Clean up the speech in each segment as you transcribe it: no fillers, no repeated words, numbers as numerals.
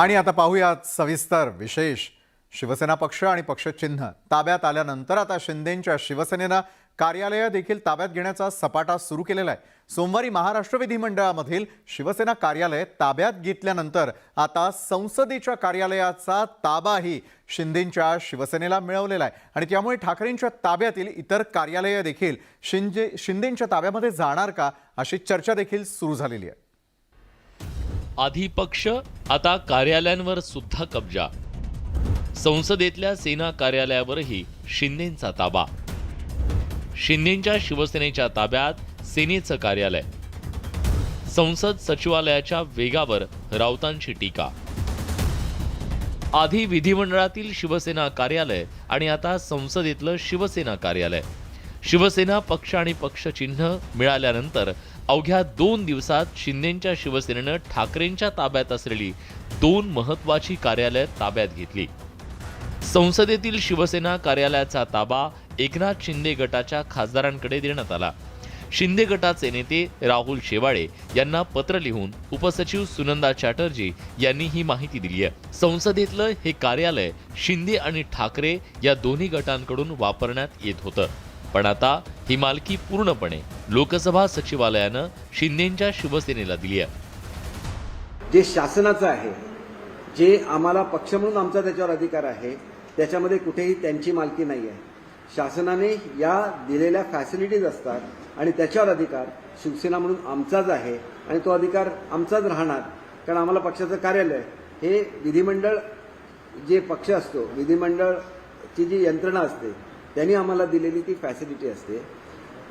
आणि आता पाहूयात सविस्तर विशेष शिवसेना पक्ष आणि पक्षचिन्ह ताब्यात आल्यानंतर आता शिंदेंच्या शिवसेनेनं कार्यालय देखील ताब्यात घेण्याचा सपाटा सुरू केलेला आहे। सोमवारी महाराष्ट्र विधिमंडळामधील शिवसेना कार्यालय ताब्यात घेतल्यानंतर आता संसदेच्या कार्यालयाचा ताबाही शिंदेंच्या शिवसेनेला मिळवलेला आहे आणि त्यामुळे ठाकरेंच्या ताब्यातील इतर कार्यालय देखील शिंदेंच्या ताब्यामध्ये जाणार का अशी चर्चा देखील सुरू झालेली आहे। आधी पक्ष आता कार्यालयांवर सुद्धा कब्जा। संसदेतल्या सेना कार्यालयावरही शिंदेंचा ताबा। शिंदेंच्या शिवसेनेच्या ताब्यात सेनेचं कार्यालय। संसद सचिवालयाच्या वेगावर राऊतांची टीका। आधी विधिमंडळातील शिवसेना कार्यालय आणि आता संसदेतलं शिवसेना कार्यालय। शिवसेना पक्ष आणि पक्षचिन्ह मिळाल्यानंतर अवघ्या 2 दिवसात शिंदेंच्या शिवसेनेनं ठाकरेंच्या ताब्यात असलेली 2 महत्त्वाची कार्यालय ताब्यात घेतली। संसदेतील शिवसेना कार्यालयाचा ताबा एकनाथ शिंदे गटाच्या खासदारांकडे देण्यात आला। शिंदे गटाचे नेते राहुल शेवाळे यांना पत्र लिहून उपसचिव सुनंदा चॅटर्जी यांनी ही माहिती दिली आहे। संसदेतलं हे कार्यालय शिंदे आणि ठाकरे या दोन्ही गटांकडून वापरण्यात येत होतं, पण आता ही मालकी पूर्णपणे लोकसभा सचिवालयानं शिंदेंच्या शिवसेनेला दिली आहे। जे शासनाचं आहे, जे आम्हाला पक्ष म्हणून आमचा त्याच्यावर अधिकार आहे, त्याच्यामध्ये कुठेही त्यांची मालकी नाही आहे। शासनाने या दिलेल्या फॅसिलिटीज असतात आणि त्याच्यावर अधिकार शिवसेना म्हणून आमचाच आहे आणि तो अधिकार आमचाच राहणार, कारण आम्हाला पक्षाचं कार्यालय हे विधिमंडळ जे पक्ष असतो, विधिमंडळची जी यंत्रणा असते त्यांनी आम्हाला दिलेली ती फॅसिलिटी असते।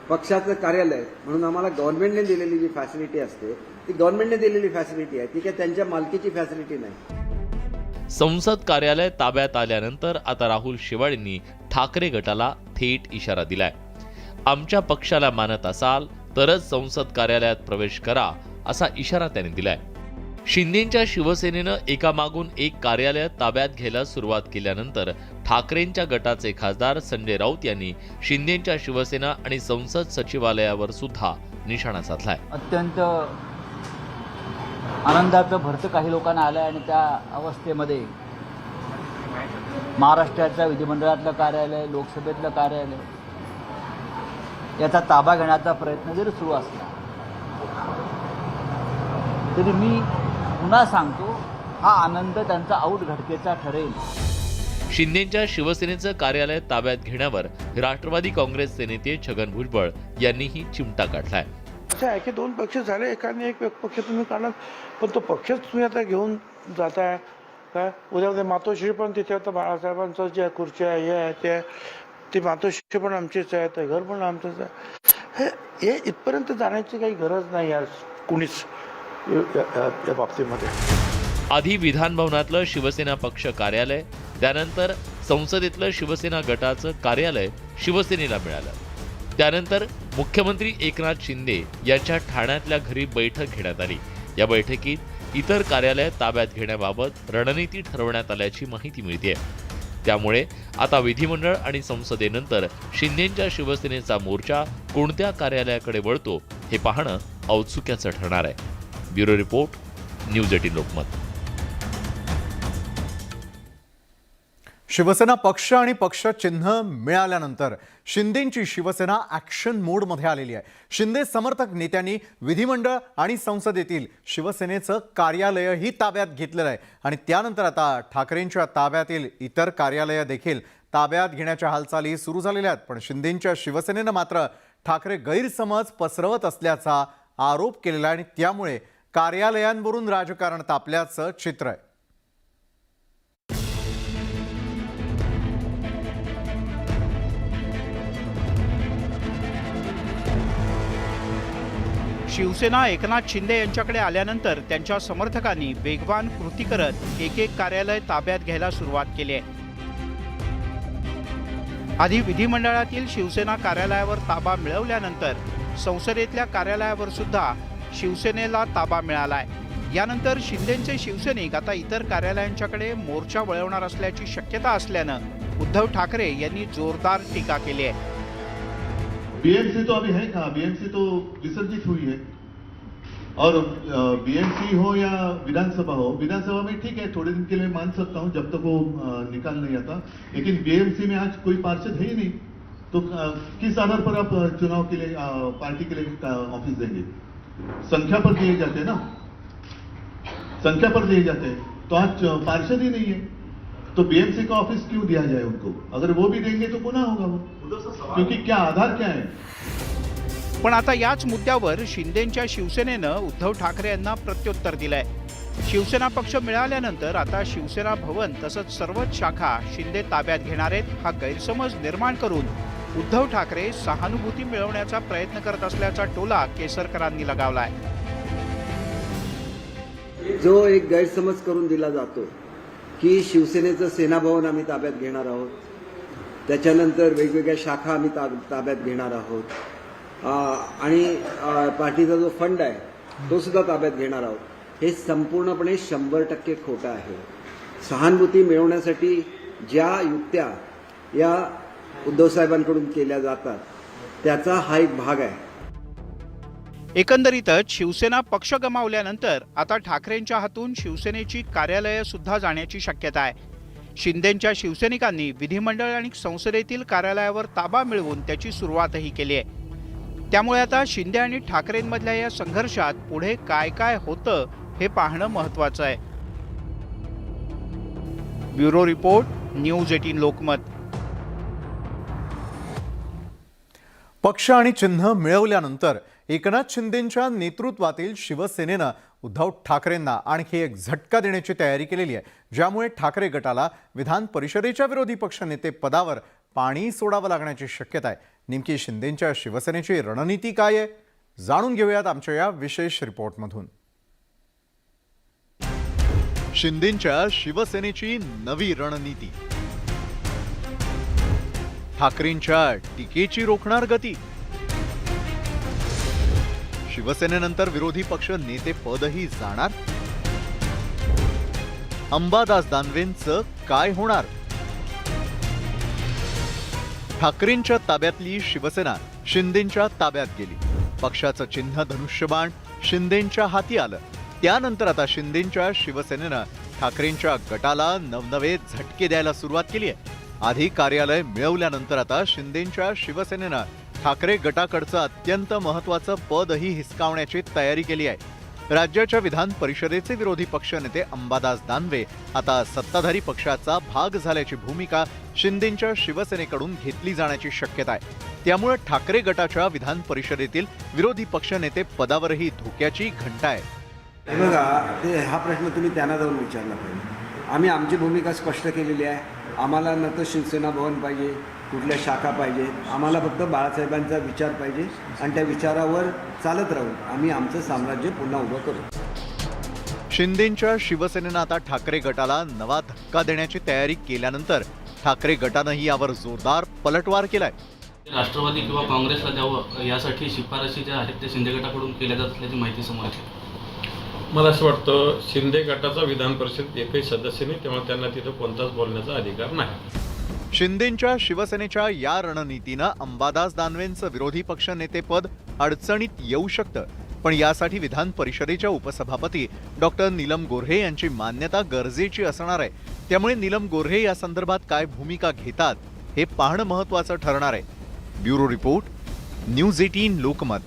पक्षाचं कार्यालय म्हणून आम्हाला गव्हर्नमेंटने दिलेली जी फॅसिलिटी असते ती गव्हर्नमेंटने दिलेली फॅसिलिटी आहे, ती काय त्यांच्या मालकीची फॅसिलिटी नाही। संसद कार्यालय ताब्यात आल्यानंतर आता राहुल शेवाळेंनी ठाकरे गटाला थेट इशारा दिलाय। आमच्या पक्षाला मानत असाल तरच संसद कार्यालयात प्रवेश करा असा इशारा त्यांनी दिलाय। शिंदेंच्या शिवसेनेनं एकामागून एक कार्यालय ताब्यात घ्यायला सुरुवात केल्यानंतर ठाकरेंच्या गटाचे खासदार संजय राऊत यांनी शिंदेंच्या शिवसेना आणि संसद सचिवालयावर सुद्धा निशाणा साधलाय। अत्यंत आनंदाचं भरतं काही लोकांना आलं आणि त्या अवस्थेमध्ये महाराष्ट्राच्या विधिमंडळातलं कार्यालय, लोकसभेतलं कार्यालय याचा ताबा घेण्याचा प्रयत्न जरी सुरू असला तरी मी पुन्हा सांगतो, हा आनंद त्यांचा औटघटकेचा ठरेल। शिंदेंच्या शिवसेनेचं कार्यालय ताब्यात घेण्यावर राष्ट्रवादी काँग्रेसचे नेते छगन भुजबळ यांनीही चिमटा काढलाय। असं आहे की 2 पक्ष झाले, एकाने एक पक्ष तुम्ही काढणार, पण तो पक्षच तुम्ही आता घेऊन जाताय काय? उद्या मातोश्री पण तिथे आता बाळासाहेबांचं ज्या खुर्च्या हे आहे ते मातोश्री पण आमचीच आहे, ते घर पण आमचंच आहे। हे इथपर्यंत जाण्याची काही गरज नाही आज कुणीच या बाबतीमध्ये। आधी विधान भवनातलं शिवसेना पक्ष कार्यालय, त्यानंतर संसदेतलं शिवसेना गटाचं कार्यालय शिवसेनेला मिळालं। त्यानंतर मुख्यमंत्री एकनाथ शिंदे यांच्या ठाण्यातल्या घरी बैठक घेण्यात आली। या बैठकीत इतर कार्यालय ताब्यात घेण्याबाबत रणनीती ठरवण्यात आल्याची माहिती मिळते। त्यामुळे आता विधिमंडळ आणि संसदेनंतर शिंदेंच्या शिवसेनेचा मोर्चा कोणत्या कार्यालयाकडे वळतो हे पाहणं औत्सुक्याचं ठरणार आहे। Bureau report, news 18 Lokmat. Shivsena पक्ष आणि पक्षचिन्ह मिळाल्यानंतर शिंदेंची शिवसेना ॲक्शन मोडमध्ये आलेली आहे। शिंदे समर्थक नेत्यांनी विधिमंडळ आणि संसदेतील शिवसेनेचं कार्यालयही ताब्यात घेतलेलं आहे आणि त्यानंतर आता ठाकरेंच्या ताब्यातील इतर कार्यालय देखील ताब्यात घेण्याच्या हालचाली सुरू झालेल्या आहेत। पण शिंदेंच्या शिवसेनेनं मात्र ठाकरे गैरसमज पसरवत असल्याचा आरोप केलेला आहे आणि त्यामुळे कार्यालयांवरून राजकारण तापल्याचं चित्र आहे। शिवसेना एकनाथ शिंदे यांच्याकडे आल्यानंतर त्यांच्या समर्थकांनी वेगवान कृती करत एक कार्यालय ताब्यात घ्यायला सुरुवात केली आहे। आधी विधिमंडळातील शिवसेना कार्यालयावर ताबा मिळवल्यानंतर संसदेतल्या कार्यालयावर सुद्धा शिवसेनेला ताबा मिळालाय। यानंतर शिंदेंचे शिवसैनिक आता इतर कार्यालयांच्याकडे मोर्चा वळवणार असल्याची शक्यता असल्यानं उद्धव ठाकरे यांनी जोरदार टीका केली आहे। बीएमसी तो अभी है कहाँ? बीएमसी तो विसर्जित हुई है और बीएमसी हो या विधानसभा हो, विधानसभा में ठीक है, थोड़े दिन के लिए मान सकता हूं जब तक वो निकाल नहीं आता, लेकिन बीएमसी में आज कोई पार्षद है ही नहीं, तो किस आधार पर आप चुनाव के लिए पार्टी के लिए ऑफिस देंगे? संख्या पर दिए जाते हैं ना, संख्या पर दिए जाते हैं, तो आज पार्षद ही नहीं है, तो बीएमसी का ऑफिस क्यों दिया जाए उनको? अगर वो भी देंगे तो गुनाह होगा वो, क्योंकि क्या आधार क्या है? पण आता याच मुद्द्यावर शिंदेंच्या शिवसेनेनं उद्धव ठाकरे यांना प्रत्युत्तर दिलंय. शिवसेना पक्ष मिळाल्यानंतर आता शिवसेना भवन तसंच सर्वच शाखा शिंदे ताब्यात घेणार आहेत हा गैरसमज निर्माण करून उद्धव ठाकरे सहानुभूती मिळवण्याचा प्रयत्न करत असल्याचा टोला केसरकरांनी लगावलाय. जो एक गैरसमज करून दिला जातो की शिवसेनेचं सेनाभवन आम्ही ताब्यात घेणार आहोत, त्याच्यानंतर वेगवेगळ्या शाखा आम्ही ताब्यात घेणार आहोत, आणि पार्टीचा जो फंड आहे तो सुद्धा ताब्यात घेणार आहोत, हे संपूर्णपणे 100% खोटं आहे. सहानुभूती मिळवण्यासाठी ज्या युक्त्या या उद्धव साहेबांकडून केल्या जातात त्याचा हा एक भाग आहे. एकंदरीतच शिवसेना पक्ष गमावल्यानंतर आता ठाकरेंच्या हातून शिवसेनेची कार्यालये सुद्धा जाण्याची शक्यता आहे. शिंदेंच्या शिवसैनिकांनी विधिमंडळ आणि संसदेतील कार्यालयावर ताबा मिळवून त्याची सुरुवातही केली आहे. त्यामुळे आता शिंदे आणि ठाकरेंमधल्या या संघर्षात पुढे काय काय होतं हे पाहणं महत्त्वाचं आहे. Bureau report, news 18 Lokmat. पक्ष आणि चिन्ह मिळवल्यानंतर एकनाथ शिंदेंच्या नेतृत्वातील शिवसेनेनं उद्धव ठाकरेंना आणखी एक झटका देण्याची तयारी केलेली आहे, ज्यामुळे ठाकरे गटाला विधान परिषदेच्या विरोधी पक्षनेते पदावर पाणी सोडावं लागण्याची शक्यता आहे. नेमकी शिंदेंच्या शिवसेनेची रणनीती काय आहे, जाणून घेऊयात आमच्या या विशेष रिपोर्टमधून. शिंदेंच्या शिवसेनेची नवी रणनीती. ठाकरेंच्या टीकेची रोखणार गती. शिवसेनेनंतर विरोधी पक्ष नेते पदही जाणार. अंबादास दानवेंचं काय होणार? ठाकरेंच्या ताब्यातली शिवसेना शिंदेंच्या ताब्यात गेली. पक्षाचं चिन्ह धनुष्यबाण शिंदेंच्या हाती आलं. त्यानंतर आता शिंदेंच्या शिवसेनेनं ठाकरेंच्या गटाला नवनवे झटके द्यायला सुरुवात केली आहे. आधी कार्यालय मिळवल्यानंतर आता शिंदेंच्या शिवसेनेनं ठाकरे गटाकडचं अत्यंत महत्त्वाचं पदही हिसकावण्याची तयारी केली आहे. राज्याच्या विधान परिषदेचे विरोधी पक्षनेते अंबादास दानवे आता सत्ताधारी पक्षाचा भाग झाल्याची भूमिका शिंदेंच्या शिवसेनेकडून घेतली जाण्याची शक्यता आहे. त्यामुळे ठाकरे गटाच्या विधान परिषदेतील विरोधी पक्षनेते पदावरही धोक्याची घंटा आहे. हे बघा, हा प्रश्न तुम्ही त्यांना जाऊन विचारला पाहिजे. आम्ही आमची भूमिका स्पष्ट केलेली आहे. आम्हाला न तर शिवसेना भवन पाहिजे, कुठल्या शाखा पाहिजे, आम्हाला फक्त बाळासाहेबांचा विचार पाहिजे आणि त्या विचारावर चालत राहून आम्ही आमचं साम्राज्य पुन्हा उभं करू. शिंदेंच्या शिवसेनेनं आता ठाकरे गटाला नवा धक्का देण्याची तयारी केल्यानंतर ठाकरे गटानंही यावर जोरदार पलटवार केलाय. राष्ट्रवादी किंवा काँग्रेसला द्यावं यासाठी शिफारशी ज्या आहेत ते शिंदे गटाकडून केल्या जात असल्याची माहिती समोर येते. मला असं वाटतं शिंदे गटाचा विधान परिषद एकही सदस्य नाही, त्यामुळे त्यांना तिथं कोणताच बोलण्याचा अधिकार नाही. शिंदेंच्या शिवसेनेच्या या रणनीतीनं अंबादास दानवेंचं विरोधी पक्ष नेतेपद अडचणीत येऊ शकतं. पण यासाठी विधान परिषदेच्या उपसभापती डॉक्टर नीलम गोऱ्हे यांची मान्यता गरजेची असणार आहे. त्यामुळे नीलम गोऱ्हे या संदर्भात काय भूमिका घेतात हे पाहणं महत्त्वाचं ठरणार आहे. Bureau report, news 18 Lokmat.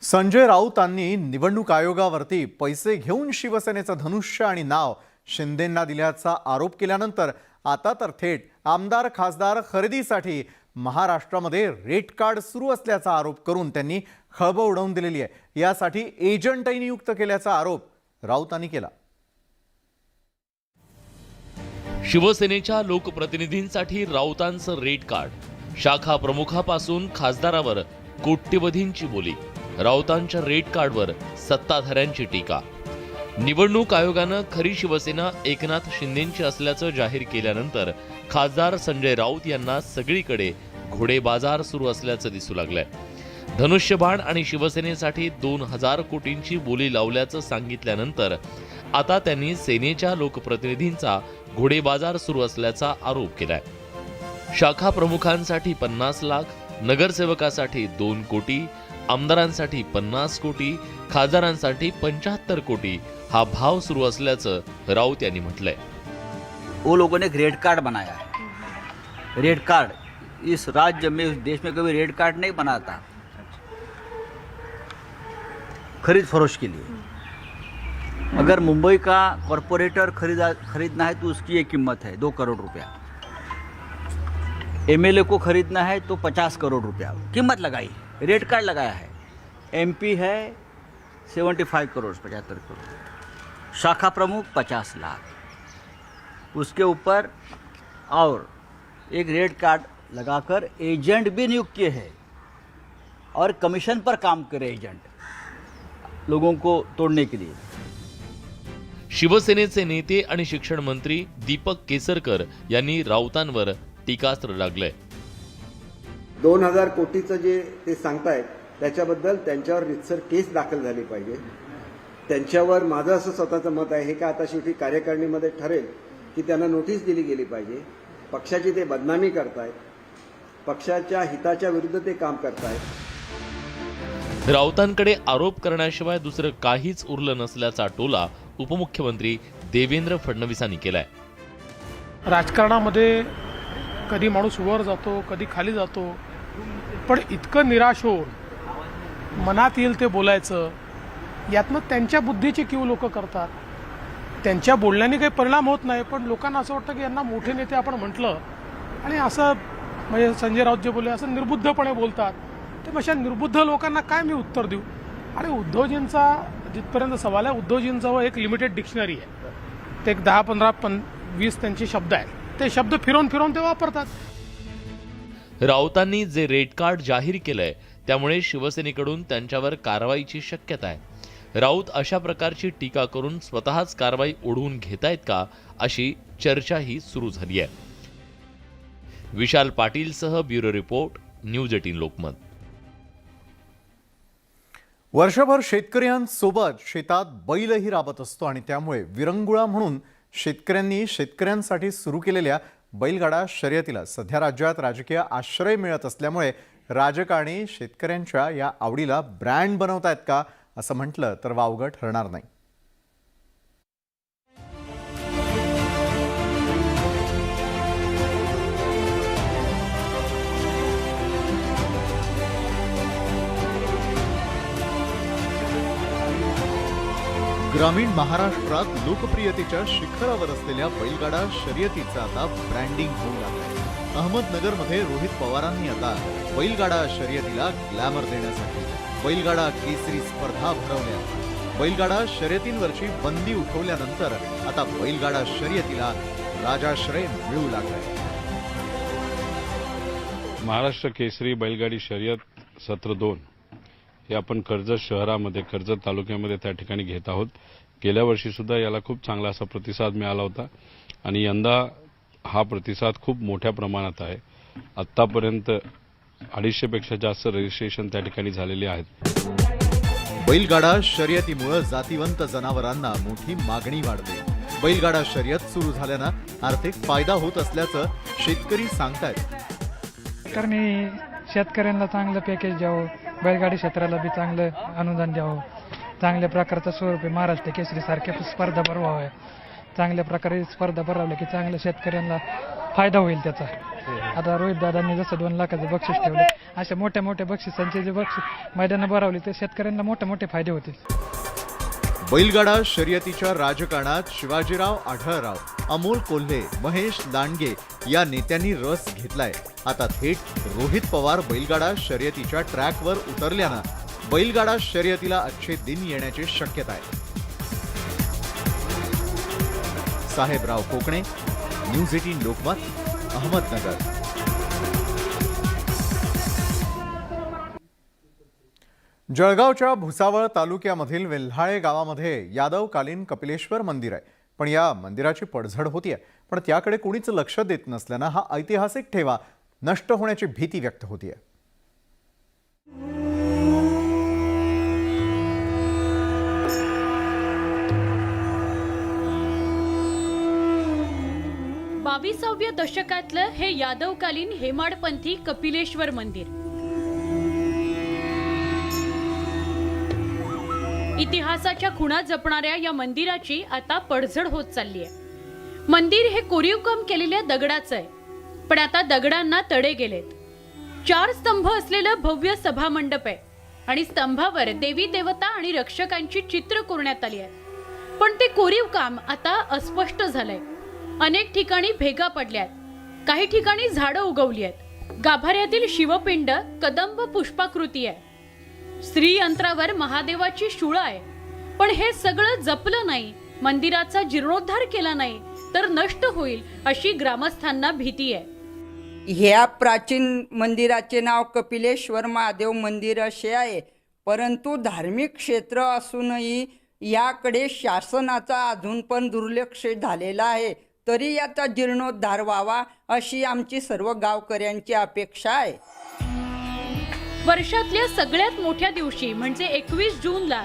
Sanjay राऊतांनी निवडणूक आयोगावरती पैसे घेऊन शिवसेनेचं धनुष्य आणि नाव शिंदेंना दिल्याचा आरोप केल्यानंतर आता तर थेट आमदार खासदार खरेदीसाठी महाराष्ट्रामध्ये रेट कार्ड सुरू असल्याचा आरोप करून त्यांनी खळबळ उडवून दिलेली आहे. यासाठी एजंटही नियुक्त केल्याचा आरोप राऊतांनी केला. शिवसेनेच्या लोकप्रतिनिधींसाठी राऊतांचं रेट कार्ड. शाखा प्रमुखापासून खासदारावर कोट्यवधींची बोली. राऊतांच्या रेट कार्डवर सत्ताधाऱ्यांची टीका. निवडणूक आयोगानं खरी शिवसेना एकनाथ शिंदेंची असल्याचं जाहीर केल्यानंतर खासदार संजय राऊत यांना सगळीकडे घोडेबाजार सुरू असल्याचं दिसू लागलंय. धनुष्यबाण आणि शिवसेनेसाठी 2000 कोटींची बोली लावल्याचं सांगितल्यानंतर आता त्यांनी सेनेच्या लोकप्रतिनिधींचा घोडेबाजार सुरू असल्याचा आरोप केलाय. शाखा प्रमुखांसाठी 50 लाख, नगरसेवकासाठी 2 कोटी, आमदारांसाठी 50 कोटी, खासदारांसाठी 75 कोटी हा भाव सुरू असल्याचं राऊत यांनी म्हटलंय. वो लोगों ने एक रेड कार्ड बनाया है. रेड कार्ड इस राज्य में, इस देश में कभी रेड कार्ड नहीं बना था खरीद फरोश के लिए. अगर मुंबई का कॉरपोरेटर खरीदना है तो उसकी एक कीमत है 2 करोड़ रुपया. एमएलए को खरीदना है तो 50 करोड़ रुपया कीमत लगाई, रेड कार्ड लगाया है. एमपी है 75 करोड़, 75 करोड़. शाखा प्रमुख 50 लाख. उसके ऊपर और एक रेड कार्ड लगाकर एजेंट भी नियुक्त किए हैं और कमीशन पर काम करे एजेंट लोगों को तोड़ने के लिए. शिवसेनेचे नेते आणि शिक्षण मंत्री दीपक केसरकर यांनी राऊतांवर टीकास्त्र लागलंय. 2000 कोटीचं जे ते सांगतायत त्याच्याबद्दल त्यांच्यावर रितसर केस दाखल झाली पाहिजे. त्यांच्यावर माझं असं स्वतःचं मत आहे की आता शेवटी कार्यकारिणीमध्ये ठरेल की त्यांना नोटीस दिली गेली पाहिजे. पक्षाची ते बदनामी करतायत, पक्षाच्या हिताच्या विरुद्ध ते काम करतायत. राऊतांकडे आरोप करण्याशिवाय दुसरं काहीच उरलं नसल्याचा टोला उपमुख्यमंत्री देवेंद्र फडणवीसांनी केलाय. राजकारणामध्ये कधी माणूस वर जातो, कधी खाली जातो, पण इतकं निराश होऊन मनात येईल ते बोलायचं, यातनं त्यांच्या बुद्धीची कीव लोक करतात. त्यांच्या बोलण्याने काही परिणाम होत नाही, पण लोकांना असं वाटतं की यांना मोठे नेते आपण म्हटलं आणि असं म्हणजे संजय राऊत जे बोलले असं निर्बुद्धपणे बोलतात. तर अशा निर्बुद्ध लोकांना काय मी उत्तर देऊ. आणि उद्धवजींचा जिथपर्यंत सवाल आहे, उद्धवजींजवळ एक लिमिटेड डिक्शनरी आहे. ते एक 10, 15, 20 त्यांचे शब्द आहेत. ते शब्द फिरवून फिरवून ते वापरतात. राऊतांनी जे रेड कार्ड जाहीर केलंय त्यामुळे शिवसेनेकडून त्यांच्यावर कारवाईची शक्यता आहे. राऊत अशा प्रकारची टीका करून स्वतःच कारवाई ओढवून घेतायत का, अशी चर्चाही सुरू झाली आहे. विशाल पाटीलसह ब्युरो रिपोर्ट, न्यूज 18 लोकमत. वर्षभर शेतकऱ्यांसोबत शेतात बैलही राबत असतो आणि त्यामुळे विरंगुळा म्हणून शेतकऱ्यांनी शेतकऱ्यांसाठी सुरू केलेल्या बैलगाडा शर्यतीला सध्या राज्यात राजकीय आश्रय मिळत असल्यामुळे राजकारणी शेतकऱ्यांच्या या आवडीला ब्रँड बनवतायत का असं म्हटलं तर वावगं ठरणार नाही. ग्रामीण महाराष्ट्रात लोकप्रियतेच्या शिखरावर असलेल्या बैलगाडा शर्यतीचं आता ब्रँडिंग होऊ लागलंय. अहमदनगरमध्ये रोहित पवारांनी आता बैलगाडा शर्यतीला ग्लॅमर देण्यासाठी बैलगाडा केसरी स्पर्धा भरवल्या. बैलगाडा शर्यतींवरची बंदी उठवल्यानंतर आता बैलगाडा शर्यतीला राजाश्रय मिळू लागलाय. महाराष्ट्र केसरी बैलगाडी शर्यत सत्र 2 हे आपण कर्जत शहरामध्ये, कर्जत तालुक्यामध्ये त्या ठिकाणी घेत आहोत. गेल्या वर्षी सुद्धा याला खूप चांगला असा प्रतिसाद मिळाला होता आणि यंदा हा प्रतिसाद खूप मोठ्या प्रमाणात आहे. आतापर्यंत 250 पेक्षा जास्त रजिस्ट्रेशन त्या ठिकाणी झालेले आहेत. बैलगाडा शर्यतीमुळे जातिवंत जनावरांना मोठी मागणी वाढते. बैलगाडा शर्यत सुरू झाल्यानं आर्थिक फायदा होत असल्याचं शेतकरी सांगतायत. सरकारने शेतकऱ्यांना चांगलं पॅकेज द्यावं, बैलगाडी क्षेत्राला बी चांगलं अनुदान द्यावं, चांगल्या प्रकारचं स्वरूपी महाराष्ट्र केसरी सारख्या स्पर्धा भरवाव्या. चांगल्या प्रकारे स्पर्धा भरवल्या की चांगलं शेतकऱ्यांना फायदा होईल त्याचा. आता रोहित दादांनी जसं 2 लाखाचं बक्षीस ठेवले, अशा मोठ्या मोठ्या बक्षिसांचे जे बक्षीस मैदानं भरवली तर शेतकऱ्यांना मोठे मोठे फायदे होतील. बैलगाडा शर्यतीच्या राजकारणात शिवाजीराव आढळराव, अमोल कोल्हे, महेश लांडगे या नेत्यांनी रस घेतलाय. आता थेट रोहित पवार बैलगाडा शर्यतीच्या ट्रॅकवर उतरल्यानं बैलगाडा शर्यतीला अच्छे दिन येण्याची शक्यता आहे. साहेबराव कोकणे, न्यूज 18 लोकमत, अहमदनगर. जळगावच्या भुसावळ तालुक्यामधील वेल्हाळे गावामध्ये यादवकालीन कपिलेश्वर मंदिर आहे. पण या मंदिराची पडझड होतीये, पण त्याकडे कोणीच लक्ष देत नसल्यानं हा ऐतिहासिक ठेवा नष्ट होण्याची भीती व्यक्त होतीये. बावीसाव्या दशकातलं हे यादवकालीन हेमाडपंथी कपिलेश्वर मंदिर इतिहासाच्या खुणा जपणाऱ्या या मंदिराची आता पडझड होत चालली आहे. मंदिर हे कोरीव काम केलेल्या दगडाचं आहे, पण आता दगडांना तडे गेलेत. 4 स्तंभ असलेलं भव्य सभामंडप आहे आणि स्तंभावर देवी देवता आणि रक्षकांची चित्र कोरण्यात आली आहेत. पण ते कोरीव काम आता अस्पष्ट झालंय. अनेक ठिकाणी भेगा पडल्यात, काही ठिकाणी झाडं उगवली आहेत. गाभाऱ्यातील शिवपिंड कदंब पुष्पाकृती आहे. स्त्री यंत्रावर महादेवाची शूळ आहे. पण हे सगळं जपलं नाही, मंदिराचा जीर्णोद्धार केला नाही तर नष्ट होईल अशी ग्रामस्थांना भीती आहे. ह्या प्राचीन मंदिराचे नाव कपिलेश्वर महादेव मंदिर असे आहे, परंतु धार्मिक क्षेत्र असूनही याकडे शासनाचा अजून पण दुर्लक्ष झालेला आहे. तरी याचा जीर्णोद्धार व्हावा अशी आमची सर्व गावकऱ्यांची अपेक्षा आहे. वर्षातल्या सगळ्यात मोठ्या दिवशी म्हणजे 21 जूनला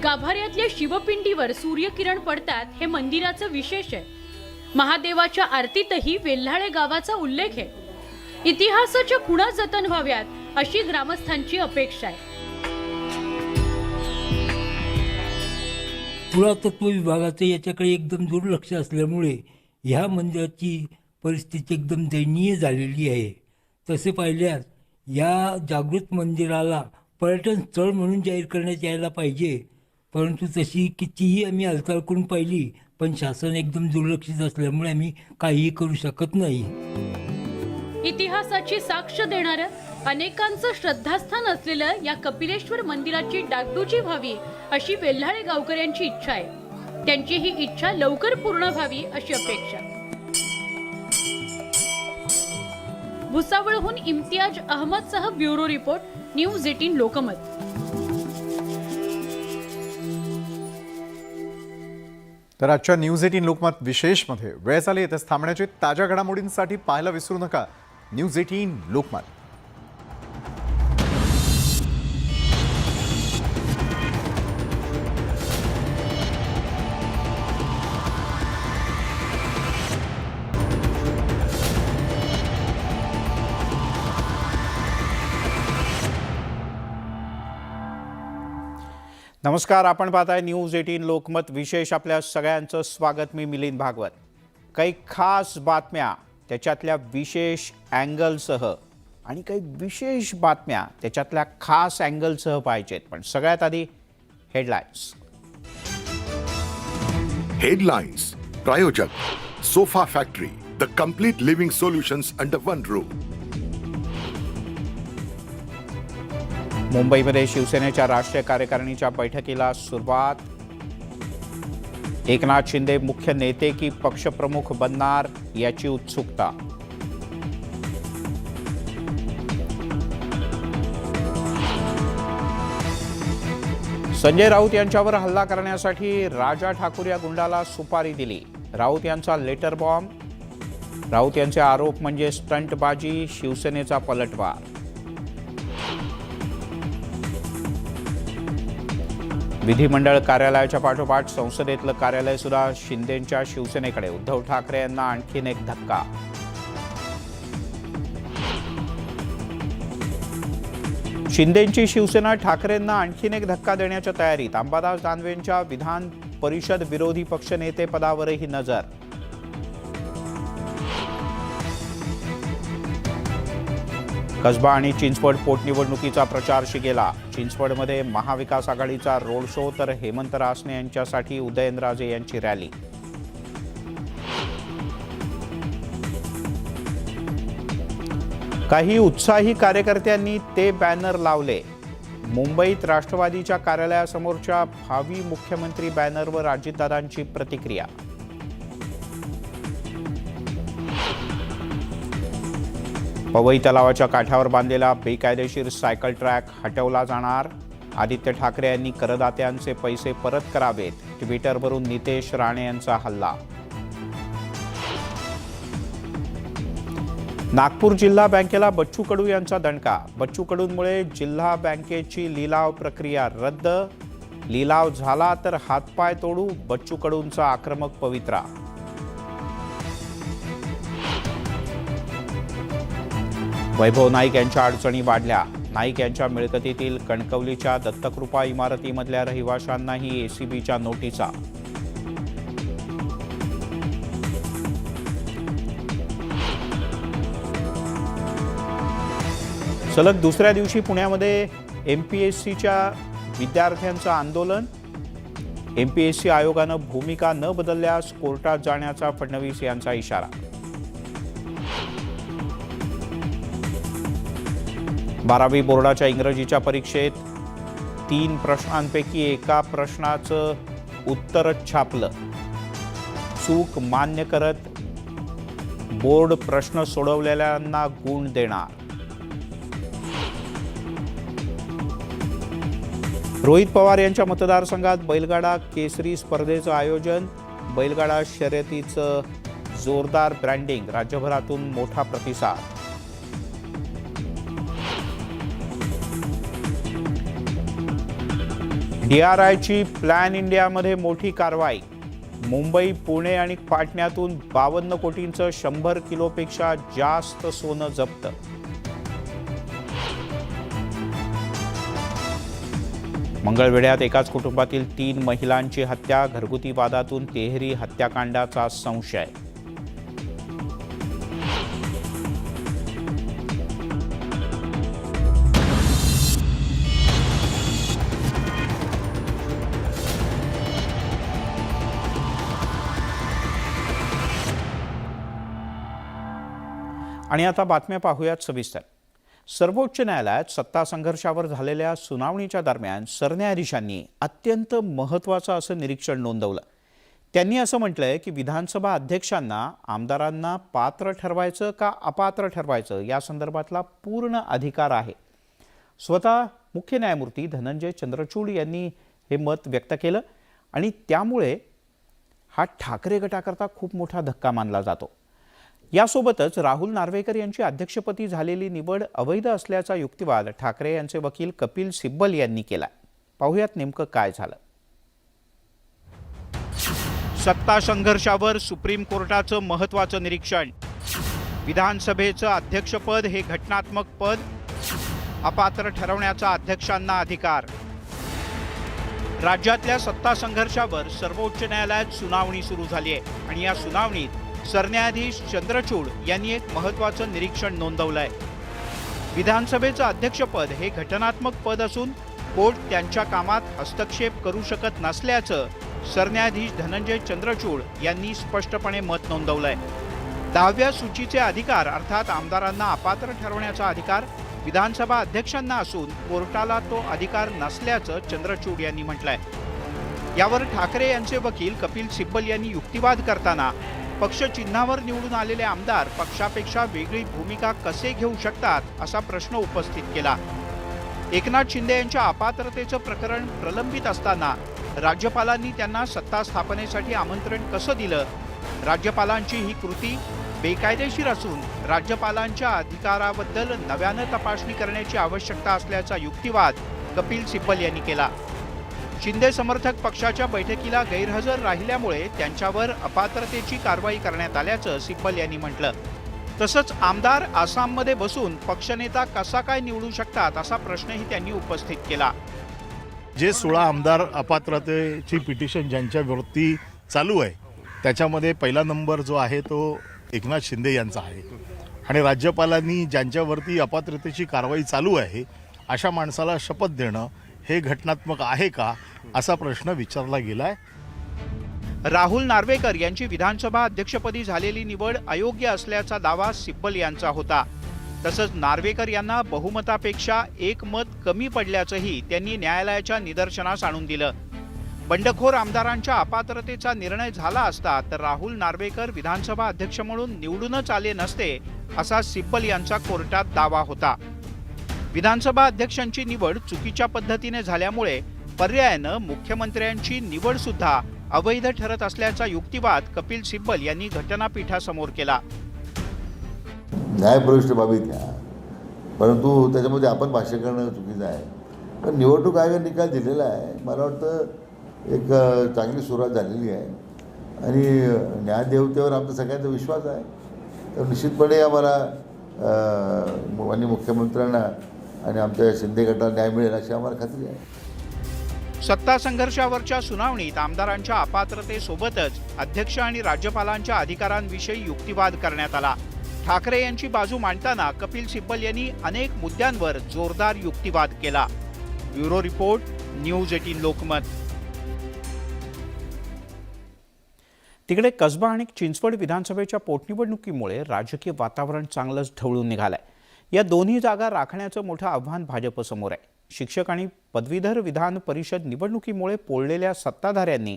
गाभाऱ्यातल्या शिवपिंडीवर सूर्यकिरण पडतात हे मंदिराचं विशेष आहे. महादेवाच्या आरतीतही वेल्हाळे गावाचा उल्लेख आहे. इतिहासाच्या खुणा जतन व्हाव्यात अशी ग्रामस्थांची अपेक्षा आहे. पुरातत्व विभागाचं याच्याकडे एकदम दुर्लक्ष असल्यामुळे ह्या मंदिराची परिस्थिती एकदम दयनीय झालेली आहे. तसे पाहिल्यास या जागृत मंदिराला पर्यटन स्थळ म्हणून जाहीर करण्यात यायला पाहिजे, परंतु तशी कितीही आम्ही हालचाल करून पाहिली पण शासन एकदम दुर्लक्षित असल्यामुळे आम्ही काहीही करू शकत नाही. इतिहासाची साक्ष देणारं अनेकांचं श्रद्धास्थान असलेलं या कपिलेश्वर मंदिराची डागडुजी व्हावी अशी वेल्हाळे गावकऱ्यांची इच्छा आहे. त्यांची ही इच्छा लवकर पूर्ण व्हावी अशी अपेक्षा. भुसावळहून इम्तियाज अहमदसह ब्युरो रिपोर्ट, न्यूज 18 लोकमत. तर आजच्या न्यूज 18 लोकमत विशेषमध्ये वेळ झाली येथेच थांबण्याची. ताज्या घडामोडींसाठी पाहायला विसरू नका न्यूज 18 लोकमत. नमस्कार, आपण पाहताय न्यूज 18 लोकमत विशेष. आपल्या सगळ्यांचं स्वागत. मी मिलिंद भागवत. काही खास बातम्या, त्याच्यातल्या विशेष अँगलसह आणि काही विशेष बातम्या त्याच्यातल्या खास अँगलसह पाहिजेत. पण सगळ्यात आधी हेडलाईन्स. हेडलाईन्स प्रायोजक sofa factory, the complete living solutions under one roof. मुंबईमध्ये शिवसेनेच्या राष्ट्रीय कार्यकारिणीच्या बैठकीला सुरुवात. एकनाथ शिंदे मुख्य नेते की पक्षप्रमुख बनणार याची उत्सुकता. संजय राऊत यांच्यावर हल्ला करण्यासाठी राजा ठाकूर या गुंडाला सुपारी दिली. राऊत यांचा लेटर बॉम्ब. राऊत यांचे आरोप म्हणजे स्टंटबाजी, शिवसेनेचा पलटवार. विधिमंडळ कार्यालयाच्या पाठोपाठ संसदेतलं कार्यालय सुद्धा शिंदेंच्या शिवसेनेकडे. उद्धव ठाकरे यांना आणखीन एक धक्का. शिंदेंची शिवसेना ठाकरेंना आणखीन एक धक्का देण्याच्या तयारीत. अंबादास दानवेंच्या विधान परिषद विरोधी पक्षनेते पदावरही नजर. कसबा आणि चिंचवड पोटनिवडणुकीचा प्रचार शिगेला. चिंचवडमध्ये महाविकास आघाडीचा रोड शो तर हेमंत रासने यांच्यासाठी उदयनराजे यांची रॅली. काही उत्साही कार्यकर्त्यांनी ते बॅनर लावले. मुंबईत राष्ट्रवादीच्या कार्यालयासमोरच्या भावी मुख्यमंत्री बॅनरवर अजितदादांची प्रतिक्रिया. पवई तलावाच्या काठावर बांधलेला बेकायदेशीर सायकल ट्रॅक हटवला जाणार. आदित्य ठाकरे यांनी करदात्यांचे पैसे परत करावेत. ट्विटरवरून नितेश राणे यांचा हल्ला. नागपूर जिल्हा बँकेला बच्चू कडू यांचा दणका. बच्चू कडूंमुळे जिल्हा बँकेची लिलाव प्रक्रिया रद्द. लिलाव झाला तर हातपाय तोडू, बच्चू कडूंचा आक्रमक पवित्रा. वैभव नाईक यांच्या अडचणी वाढल्या. नाईक यांच्या मिळकतीतील कणकवलीच्या दत्तकृपा इमारतीमधल्या रहिवाशांनाही एसीबीच्या नोटिसा. सलग दुसऱ्या दिवशी पुण्यामध्ये MPSCच्या विद्यार्थ्यांचं आंदोलन. MPSC आयोगानं भूमिका न बदलल्यास कोर्टात जाण्याचा फडणवीस यांचा इशारा. 12वी बोर्डाच्या इंग्रजीच्या परीक्षेत 3 प्रश्नांपैकी एका प्रश्नाचं उत्तरच छापलं. चूक मान्य करत बोर्ड प्रश्न सोडवलेल्यांना गुण देणार. रोहित पवार यांच्या मतदारसंघात बैलगाडा केसरी स्पर्धेचं आयोजन. बैलगाडा शर्यतीचं जोरदार ब्रँडिंग. राज्यभरातून मोठा प्रतिसाद. DRIची प्लॅन इंडियामध्ये मोठी कारवाई. मुंबई, पुणे आणि पाटण्यातून 52 कोटींचं 100 किलोपेक्षा जास्त सोनं जप्त. मंगळवेढ्यात एकाच कुटुंबातील 3 महिलांची हत्या. घरगुती वादातून तेहरी हत्याकांडाचा संशय. आणि आता बातम्या पाहूयात सविस्तर. सर्वोच्च न्यायालयात सत्ता संघर्षावर झालेल्या सुनावणीच्या दरम्यान सरन्यायाधीशांनी अत्यंत महत्त्वाचं असं निरीक्षण नोंदवलं. त्यांनी असं म्हटलंय की विधानसभा अध्यक्षांना आमदारांना पात्र ठरवायचं का अपात्र ठरवायचं या संदर्भातला पूर्ण अधिकार आहे. स्वतः मुख्य न्यायमूर्ती धनंजय चंद्रचूड यांनी हे मत व्यक्त केलं आणि त्यामुळे हा ठाकरे गटाकरता खूप मोठा धक्का मानला जातो. यासोबतच राहुल नार्वेकर यांची अध्यक्षपदी झालेली निवड अवैध असल्याचा युक्तिवाद ठाकरे यांचे वकील कपिल सिब्बल यांनी केला. पाहुयात नेमकं काय झालं. सत्ता संघर्षावर सुप्रीम कोर्टाचं महत्त्वाचं निरीक्षण. विधानसभेचं अध्यक्षपद हे घटनात्मक पद. अपात्र ठरवण्याचा अध्यक्षांना अधिकार. राज्यातल्या सत्ता संघर्षावर सर्वोच्च न्यायालयात सुनावणी सुरू झाली आहे आणि या सुनावणीत सरन्यायाधीश चंद्रचूड यांनी एक महत्त्वाचं निरीक्षण नोंदवलंय. विधानसभेचं अध्यक्षपद हे घटनात्मक पद असून कोर्ट त्यांच्या कामात हस्तक्षेप करू शकत नसल्याचं सरन्यायाधीश धनंजय चंद्रचूड यांनी स्पष्टपणे मत नोंदवलंय. 10व्या सूचीचे अधिकार अर्थात आमदारांना अपात्र ठरवण्याचा अधिकार विधानसभा अध्यक्षांना असून कोर्टाला तो अधिकार नसल्याचं चंद्रचूड यांनी म्हटलंय. यावर ठाकरे यांचे वकील कपिल सिब्बल यांनी युक्तिवाद करताना पक्ष चिन्हावर निवडून आलेले आमदार पक्षापेक्षा वेगळी भूमिका कसे घेऊ शकतात असा प्रश्न उपस्थित केला. एकनाथ शिंदे यांच्या अपात्रतेचं प्रकरण प्रलंबित असताना राज्यपालांनी त्यांना सत्ता स्थापनेसाठी आमंत्रण कसं दिलं? राज्यपालांची ही कृती बेकायदेशीर असून राज्यपालांच्या अधिकाराबद्दल नव्यानं तपासणी करण्याची आवश्यकता असल्याचा युक्तिवाद कपिल सिब्बल यांनी केला. शिंदे समर्थक पक्षाच्या बैठकीला गैरहजर राहिल्यामुळे त्यांच्यावर अपात्रतेची कारवाई करण्यात आल्याचं सिब्बल यांनी म्हटलं. तसंच आमदार आसाममध्ये बसून पक्षनेता कसा काय निवडू शकतात असा प्रश्नही त्यांनी उपस्थित केला. जे 16 आमदार अपात्रतेची पिटिशन ज्यांच्यावरती चालू आहे त्याच्यामध्ये पहिला नंबर जो आहे तो एकनाथ शिंदे यांचा आहे आणि राज्यपालांनी ज्यांच्यावरती अपात्रतेची कारवाई चालू आहे अशा माणसाला शपथ देणं हे घटनात्मक आहे का असा प्रश्न विचारला गेलाय. राहुल नार्वेकर यांची विधानसभा अध्यक्षपदी झालेली निवड अयोग्य असल्याचा दावा सिब्बल यांचा होता. तसंच नार्वेकर यांना बहुमतापेक्षा एक मत कमी पडल्याचंही त्यांनी न्यायालयाच्या निदर्शनास आणून दिलं. बंडखोर आमदारांच्या अपात्रतेचा निर्णय झाला असता तर राहुल नार्वेकर विधानसभा अध्यक्ष म्हणून निवडूनच आले नसते असा सिब्बल यांचा कोर्टात दावा होता. विधानसभा अध्यक्षांची निवड चुकीच्या पद्धतीने झाल्यामुळे पर्यायानं मुख्यमंत्र्यांची निवड सुद्धा अवैध ठरत असल्याचा युक्तिवाद कपिल सिब्बल यांनी घटनापीठासमोर केला. न्यायप्रविष्ट बाबी त्या, परंतु त्याच्यामध्ये आपण भाष्य करणं चुकीचं आहे. पण निवडणूक आयोगाने निकाल दिलेला आहे. मला वाटतं एक चांगली सुरुवात झालेली आहे आणि न्यायदेवतेवर आमचा सगळ्यांचा विश्वास आहे. तर निश्चितपणे आम्हाला माननीय मुख्यमंत्र्यांना आणि आमच्या शिंदे गटाला न्याय मिळेल अशी आम्हाला खात्री आहे. सत्ता संघर्षावरच्या सुनावणीत आमदारांच्या अपात्रतेसोबतच अध्यक्ष आणि राज्यपालांच्या अधिकारांविषयी युक्तिवाद करण्यात आला. ठाकरे यांची बाजू मांडताना कपिल सिब्बल यांनी अनेक मुद्द्यांवर जोरदार युक्तिवाद केला. Bureau report, news 18 Lokmat. तिकडे कसबा आणि चिंचवड विधानसभेच्या पोटनिवडणुकीमुळे राजकीय वातावरण चांगलंच ढवळून निघालंय. या दोन्ही जागा राखण्याचं मोठं आव्हान भाजपसमोर आहे. शिक्षक आणि पदवीधर विधान परिषद निवडणुकीमुळे पोळलेल्या सत्ताधाऱ्यांनी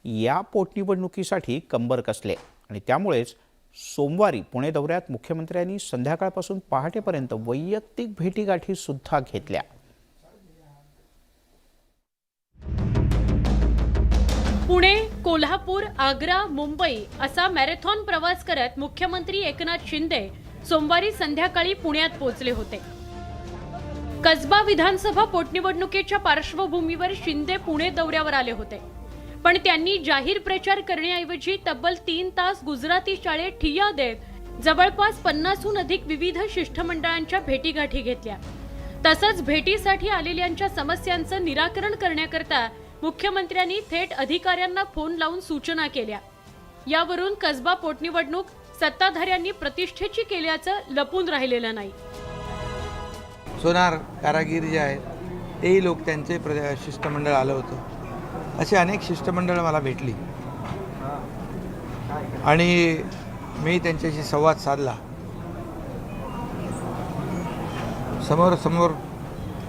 या पोटनिवडणुकीसाठी कंबर कसले आणि त्यामुळेच सोमवारी पुणे दौऱ्यात मुख्यमंत्र्यांनी संध्याकाळपासून पहाटेपर्यंत वैयक्तिक भेटीगाठी सुद्धा घेतल्या. पुणे, कोल्हापूर, आग्रा, मुंबई असा मॅरेथॉन प्रवास करत मुख्यमंत्री एकनाथ शिंदे सोमवारी संध्याकाळी पुण्यात पोहोचले होते. कसबा विधानसभा पोटनिवडणुकीच्या पार्श्वभूमीवर शिंदे पुणे दौऱ्यावर आले होते. पण त्यांनी जाहीर प्रचार करण्याऐवजी तब्बल 3 तास गुजराती शाळेत ठिय्या देत जवळपास 50हून अधिक विविध शिष्टमंडळांच्या भेटीगाठी घेतल्या. तसंच भेटीसाठी आलेल्यांच्या समस्यांचं निराकरण करण्याकरता मुख्यमंत्र्यांनी थेट अधिकाऱ्यांना फोन लावून सूचना केल्या. यावरून कसबा पोटनिवडणूक सत्ताधाऱ्यांनी प्रतिष्ठेची केल्याचं लपून राहिलेलं नाही. सोनार कारागीर जे आहेत तेही लोक त्यांचे शिष्टमंडळ आलं होतं. असे अनेक शिष्टमंडळ मला भेटली आणि मी त्यांच्याशी संवाद साधला. समोर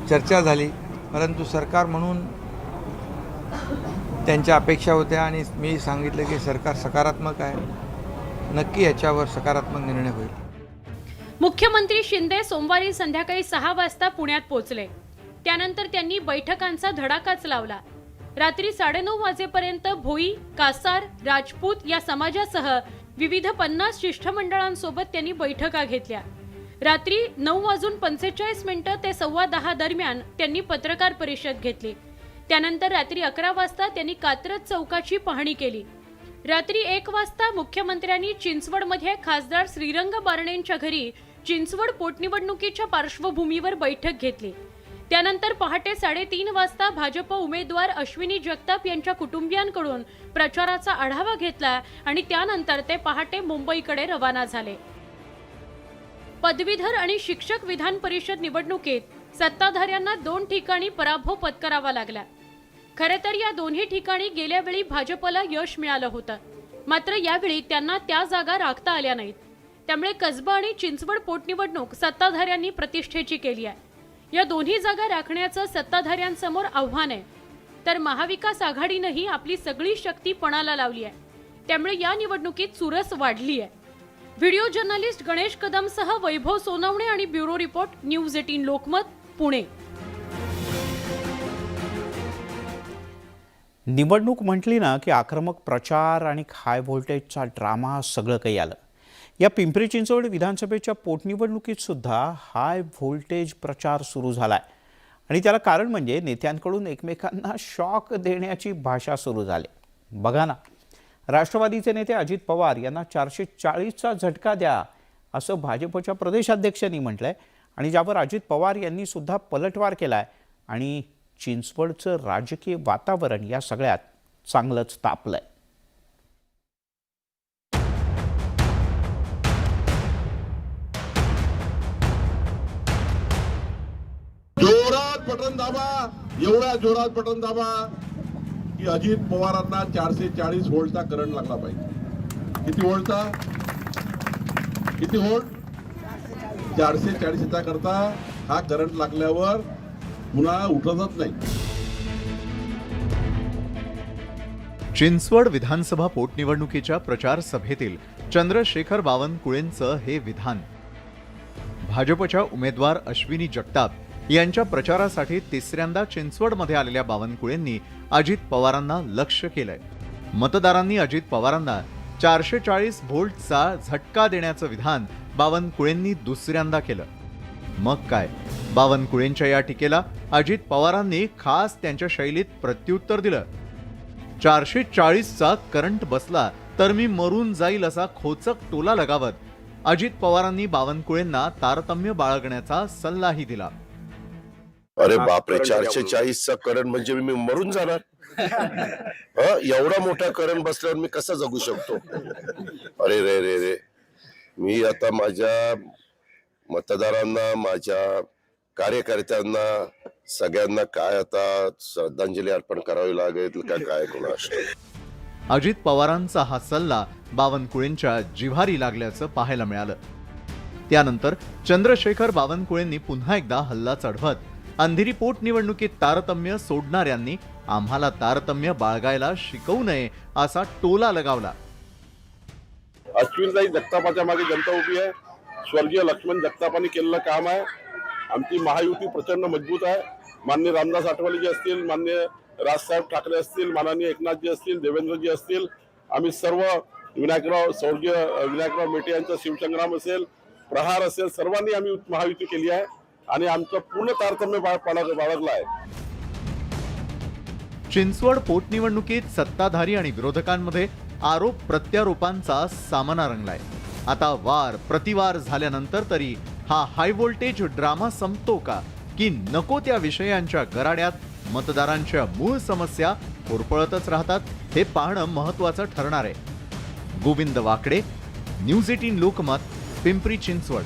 चर्चा झाली, परंतु सरकार म्हणून त्यांच्या अपेक्षा होत्या आणि मी सांगितलं की सरकार सकारात्मक आहे, नक्की याच्यावर सकारात्मक निर्णय होईल. मुख्यमंत्री शिंदे सोमवारी संध्याकाळी 6 वाजता पुण्यात पोहोचले. त्यानंतर त्यांनी बैठकांचा धडाकाच लावला. रात्री 9:30 वाजेपर्यंत भोई, कासार, राजपूत या समाजासह विविध 50 शिष्टमंडळांसोबत त्यांनी बैठका घेतल्या. रात्री 9:45 ते 10:15 दरम्यान त्यांनी पत्रकार परिषद घेतली. त्यानंतर रात्री 11 वाजता त्यांनी कात्रज चौकाची पाहणी केली. रात्री 1 वाजता मुख्यमंत्र्यांनी चिंचवडमध्ये खासदार श्रीरंग बारणेंच्या घरी चिंचवड पोटनिवडणुकीच्या पार्श्वभूमीवर बैठक घेतली. त्यानंतर पहाटे 3:30 वाजता भाजप उमेदवार अश्विनी जगताप यांच्या कुटुंबियांकडून प्रचाराचा आढावा घेतला आणि त्यानंतर ते पहाटे मुंबईकडे रवाना झाले. पदवीधर आणि शिक्षक विधान परिषद निवडणुकीत सत्ताधाऱ्यांना 2 ठिकाणी पराभव पत्करावा लागला. खरं तर या दोन्ही ठिकाणी गेल्या वेळी भाजपला यश मिळालं होतं, मात्र यावेळी त्यांना त्या जागा राखता आल्या नाहीत. त्यामुळे कसबा आणि चिंचवड पोटनिवडणूक सत्ताधाऱ्यांनी प्रतिष्ठेची केली आहे. या दोन्ही जागा राखण्याचं सत्ताधाऱ्यांसमोर आव्हान आहे. तर महाविकास आघाडीनंही आपली सगळी शक्ती पणाला लावली आहे. त्यामुळे या निवडणुकीत चुरस वाढली आहे. व्हिडिओ जर्नलिस्ट गणेश कदमसह वैभव सोनवणे आणि bureau report, news 18 Lokmat, Pune. निवडणूक म्हटली ना की आक्रमक प्रचार आणि हाय व्होल्टेजचा ड्रामा सगळं काही आलं. या पिंपरी चिंचवड विधानसभेच्या पोटनिवडणुकीत सुद्धा हाय व्होल्टेज प्रचार सुरू झालाय आणि त्याला कारण म्हणजे नेत्यांकडून एकमेकांना शॉक देण्याची भाषा सुरू झाली. बघा ना, राष्ट्रवादीचे नेते अजित पवार यांना 440चा झटका द्या असं भाजपच्या प्रदेशाध्यक्षांनी म्हटलंय आणि ज्यावर अजित पवार यांनी सुद्धा पलटवार केलाय आणि चिंचवडचं राजकीय वातावरण या सगळ्यात चांगलंच तापलंय. जोरात बटन दाबा, एवढ्या जोरात बटन दाबा की अजित पवारांना 440 व्होल्टचा करंट लागला पाहिजे. किती व्होल्टचा? किती व्होल्ट? 440चा करता हा करंट लागल्यावर पुन्हा उठतच नाही. चिंचवड विधानसभा पोटनिवडणुकीच्या प्रचार सभेतील चंद्रशेखर बावनकुळेंचं हे विधान. भाजपच्या उमेदवार अश्विनी जगताप यांच्या प्रचारासाठी तिसऱ्यांदा चिंचवडमध्ये आलेल्या बावनकुळेंनी अजित पवारांना लक्ष केलंय. मतदारांनी अजित पवारांना 440 व्होल्टचा झटका देण्याचं विधान बावनकुळेंनी दुसऱ्यांदा केलं. मग काय, बावनकुळेंच्या या टीकेला अजित पवारांनी खास त्यांच्या शैलीत प्रत्युत्तर दिलं. 440चा करंट बसला तर मी मरून जाईल असा खोचक टोला लगावत अजित पवारांनी बावनकुळेंना तारतम्य बाळगण्याचा सल्लाही दिला. अरे बापरे, 440चा करंट म्हणजे मी मरून जाणार. एवढा मोठा करंट बसल्यावर मी कसा जगू शकतो? अरे रे रे रे, मी आता माझ्या मतदारांना, माझ्या कार्यकर्त्यांना, सगळ्यांना काय आता श्रद्धांजली अर्पण करावी लागेल काय कोणास ठाऊक. अजित पवारांचा हा सल्ला बावनकुळेंच्या जिव्हारी लागल्याचं पाहायला मिळालं. त्यानंतर चंद्रशेखर बावनकुळेंनी पुन्हा एकदा हल्ला चढवत अंधेरी पोटनिवडणुकीत तारतम्य सोडणाऱ्यांनी आम्हाला तारतम्य बाळगायला शिकवू नये असा टोला लगावला. अश्विनताई जगतापाच्या मागे जनता उभी आहे. स्वर्गीय लक्ष्मण जगतापांनी केलेलं काम आहे. आमची महायुती प्रचंड मजबूत आहे. माननीय रामदास आठवलेजी असतील, माननीय राजसाहेब ठाकरे असतील, माननीय एकनाथजी असतील, देवेंद्रजी असतील, आम्ही सर्व स्वर्गीय विनायकराव मेटे यांचा शिवसंग्राम असेल, प्रहार असेल, सर्वांनी आम्ही महायुती केली आहे आणि आमचं पूर्ण तारतम्य बाळगलं आहे. चिंचवड पोटनिवडणुकीत सत्ताधारी आणि विरोधकांमध्ये आरोप प्रत्यारोपांचा सामना रंगलाय. आता वार प्रतिवार झाल्यानंतर तरी हा हाय व्होल्टेज ड्रामा संपतो का, की नको त्या विषयांच्या गराड्यात मतदारांच्या मूळ समस्या होरपळतच राहतात, हे पाहणं महत्त्वाचं ठरणार आहे. गोविंद वाकडे, न्यूज 18 लोकमत, पिंपरी चिंचवड.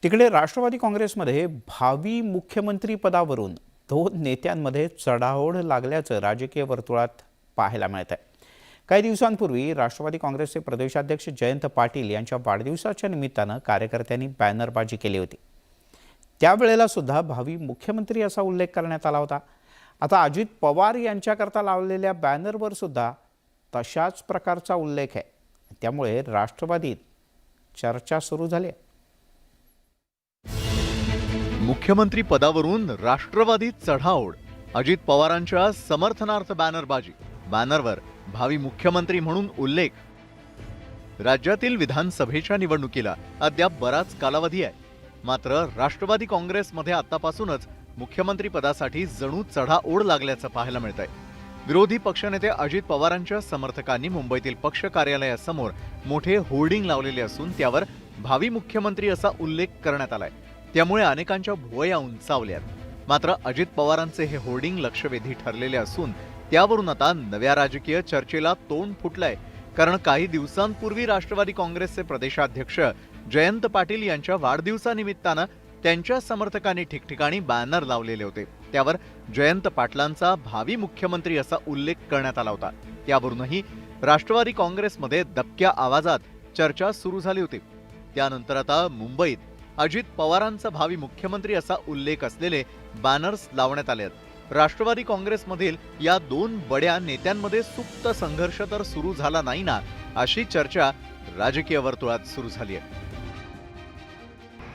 तिकडे राष्ट्रवादी काँग्रेसमध्ये भावी मुख्यमंत्री पदावरून दोन नेत्यांमध्ये चढाओढ लागल्याचं राजकीय वर्तुळात पाहायला मिळत आहे. काही दिवसांपूर्वी राष्ट्रवादी काँग्रेसचे प्रदेशाध्यक्ष जयंत पाटील यांच्या वाढदिवसाच्या निमित्तानं कार्यकर्त्यांनी बॅनरबाजी केली होती. त्यावेळेला सुद्धा भावी मुख्यमंत्री असा उल्लेख करण्यात आला होता. आता अजित पवार यांच्याकरता लावलेल्या बॅनरवर सुद्धा तशाच प्रकारचा उल्लेख आहे. त्यामुळे राष्ट्रवादीत चर्चा सुरू झाली आहे. मुख्यमंत्री पदावरून राष्ट्रवादीत चढाओढ, अजित पवारांच्या समर्थनार्थ बॅनरबाजी, बॅनरवर भावी मुख्यमंत्री म्हणून उल्लेख. राज्यातील विधानसभेच्या निवडणुकीला अद्याप बराच कालावधी आहे. मात्र राष्ट्रवादी काँग्रेसमध्ये आतापासूनच मुख्यमंत्री पदासाठी जणू चढाओढ लागल्याचं पाहायला मिळत आहे. विरोधी पक्षनेते अजित पवारांच्या समर्थकांनी मुंबईतील पक्ष कार्यालयासमोर मोठे होर्डिंग लावलेले असून त्यावर भावी मुख्यमंत्री असा उल्लेख करण्यात आलाय. त्यामुळे अनेकांच्या भुवया उंचावल्यात. मात्र अजित पवारांचे हे होर्डिंग लक्षवेधी ठरलेले असून त्यावरून आता नव्या राजकीय चर्चेला तोंड फुटलंय. कारण काही दिवसांपूर्वी राष्ट्रवादी काँग्रेसचे प्रदेशाध्यक्ष जयंत पाटील यांच्या वाढदिवसानिमित्तानं त्यांच्या समर्थकांनी ठिकठिकाणी बॅनर लावलेले होते. त्यावर जयंत पाटलांचा भावी मुख्यमंत्री असा उल्लेख करण्यात आला होता. त्यावरूनही राष्ट्रवादी काँग्रेसमध्ये दबक्या आवाजात चर्चा सुरू झाली होती. त्यानंतर आता मुंबईत अजित पवारांचा भावी मुख्यमंत्री असा उल्लेख असलेले बॅनर्स लावण्यात आले आहेत. राष्ट्रवादी काँग्रेसमधील या दोन बड्या नेत्यांमध्ये सुप्त संघर्ष तर सुरू झाला नाही ना, अशी चर्चा राजकीय वर्तुळात सुरू झाली आहे.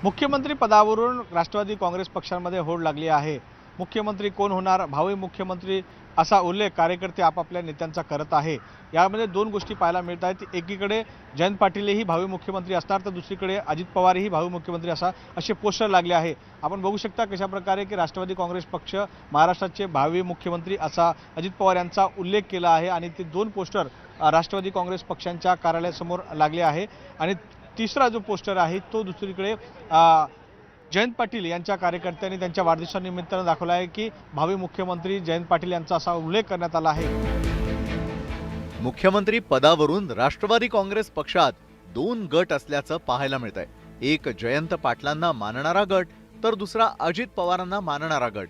मुख्यमंत्री पदावरून राष्ट्रवादी काँग्रेस पक्षांमध्ये होड लागली आहे. मुख्यमंत्री कोण होणार, भावी मुख्यमंत्री असा उल्लेख कार्यकर्ते आपापल्या नेत्यांचा करत आहे. यामध्ये दोन गोष्टी पाहायला मिळत आहेत. एकीकडे जयंत पाटीलही भावी मुख्यमंत्री असणार तर दुसरीकडे अजित पवारही भावी मुख्यमंत्री असे पोस्टर लागले आहे. आपण बघू शकता कशा प्रकारे की राष्ट्रवादी काँग्रेस पक्ष महाराष्ट्राचे भावी मुख्यमंत्री असा अजित पवार यांचा उल्लेख केला आहे आणि ते दोन पोस्टर राष्ट्रवादी काँग्रेस पक्षांच्या कार्यालयासमोर लागले आहे. आणि तिसरा जो पोस्टर आहे तो दुसरीकडे जयंत पाटील यांच्या कार्यकर्त्यांनी त्यांच्या वाढदिवसानिमित्तानं दाखवला आहे की भावी मुख्यमंत्री जयंत पाटील यांचा असा उल्लेख करण्यात आला आहे. मुख्यमंत्री पदावरून राष्ट्रवादी काँग्रेस पक्षात दोन गट असल्याचं पाहायला मिळत आहे. एक जयंत पाटलांना मानणारा गट तर दुसरा अजित पवारांना मानणारा गट.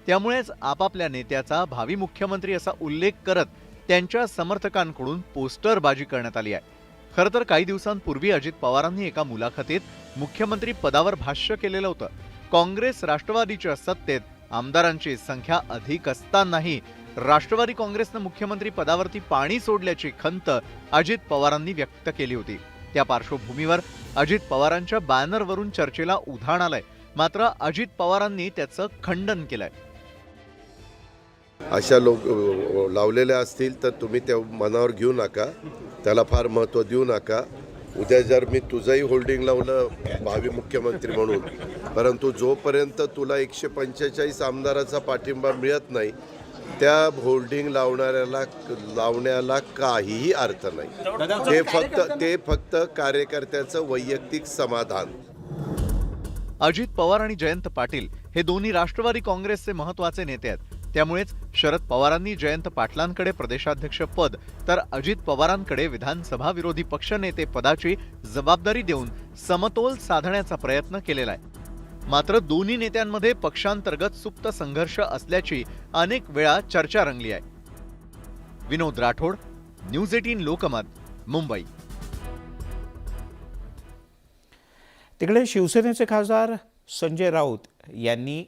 त्यामुळेच आपापल्या नेत्याचा भावी मुख्यमंत्री असा उल्लेख करत त्यांच्या समर्थकांकडून पोस्टरबाजी करण्यात आली आहे. खरं तर काही दिवसांपूर्वी अजित पवारांनी एका मुलाखतीत मुख्यमंत्री पदावर भाष्य केलेलं होतं. काँग्रेस राष्ट्रवादीच्या सत्तेत आमदारांची संख्या अधिक असतानाही राष्ट्रवादी काँग्रेसनं मुख्यमंत्री पदावरती पाणी सोडल्याची खंत अजित पवारांनी व्यक्त केली होती. त्या पार्श्वभूमीवर अजित पवारांच्या बॅनरवरून चर्चेला उधाण आलंय. मात्र अजित पवारांनी त्याचं खंडन केलंय. अशा लोक लावलेल्या असतील तर तुम्ही त्या मनावर घेऊ नका, त्याला फार महत्त्व देऊ नका. उद्या जर मी तुझंही होल्डिंग लावलं भावी मुख्यमंत्री म्हणून, परंतु जोपर्यंत तुला 145 आमदाराचा पाठिंबा मिळत नाही त्या होल्डिंग लावण्याला काहीही अर्थ नाही. ते फक्त कार्यकर्त्याचं वैयक्तिक समाधान. अजित पवार आणि जयंत पाटील हे दोन्ही राष्ट्रवादी काँग्रेसचे महत्वाचे नेते आहेत. त्यामुळेच शरद पवारांनी जयंत पाटलांकडे प्रदेशाध्यक्ष पद तर अजित पवारांकडे विधानसभा विरोधी पक्षनेते पदाची जबाबदारी देऊन समतोल साधण्याचा प्रयत्न केलेला आहे. मात्र दोन्ही नेत्यांमध्ये पक्षांतर्गत सुप्त संघर्ष असल्याची अनेक वेळा चर्चा रंगली आहे. विनोद राठोड, न्यूज 18 लोकमत, मुंबई. तिकडे शिवसेनेचे खासदार संजय राऊत यांनी